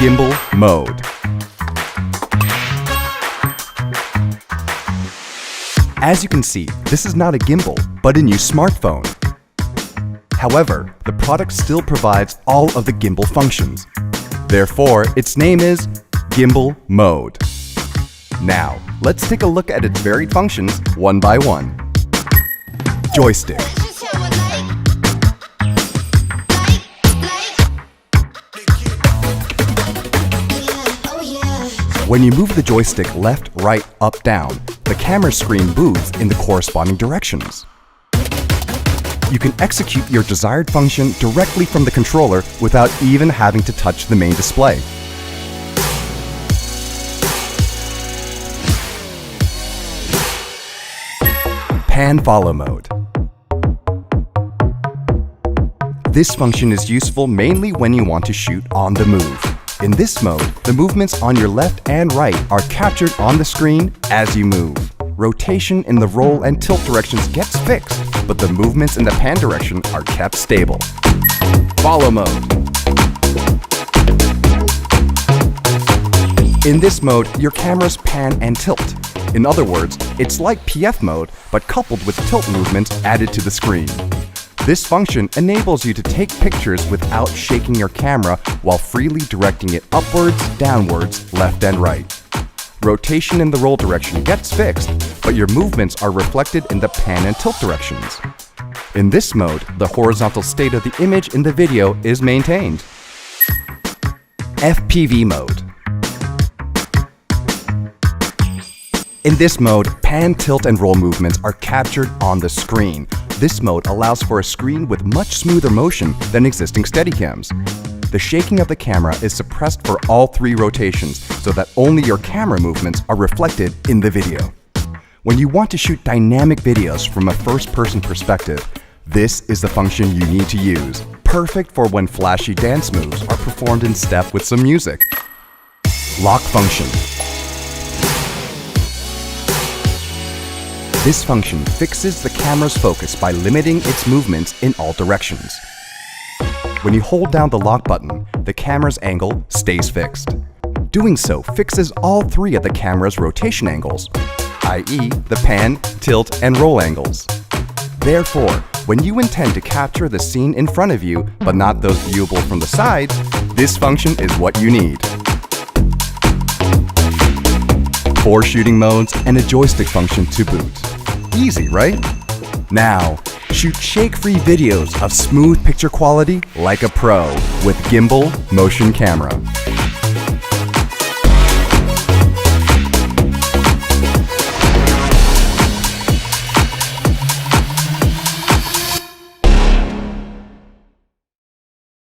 Gimbal Mode. As you can see, this is not a gimbal, but a new smartphone. However, the product still provides all of the gimbal functions. Therefore, its name is Gimbal Mode. Now, let's take a look at its varied functions one by one. Joystick. When you move the joystick left, right, up, down, the camera screen moves in the corresponding directions. You can execute your desired function directly from the controller without even having to touch the main display. Pan-follow mode. This function is useful mainly when you want to shoot on the move. In this mode, the movements on your left and right are captured on the screen as you move. Rotation in the roll and tilt directions gets fixed, but the movements in the pan direction are kept stable. Follow mode. In this mode, your cameras pan and tilt. In other words, it's like PF mode, but coupled with tilt movements added to the screen. This function enables you to take pictures without shaking your camera while freely directing it upwards, downwards, left and right. Rotation in the roll direction gets fixed, but your movements are reflected in the pan and tilt directions. In this mode, the horizontal state of the image in the video is maintained. FPV mode. In this mode, pan, tilt, and roll movements are captured on the screen. This mode allows for a screen with much smoother motion than existing Steadicams. The shaking of the camera is suppressed for all three rotations so that only your camera movements are reflected in the video. When you want to shoot dynamic videos from a first-person perspective, this is the function you need to use. Perfect for when flashy dance moves are performed in step with some music. Lock function. This function fixes the camera's focus by limiting its movements in all directions. When you hold down the lock button, the camera's angle stays fixed. Doing so fixes all three of the camera's rotation angles, i.e. the pan, tilt, and roll angles. Therefore, when you intend to capture the scene in front of you, but not those viewable from the sides, this function is what you need. 4 shooting modes and a joystick function to boot. Easy, right? Now, shoot shake-free videos of smooth picture quality like a pro with Gimbal Motion Camera.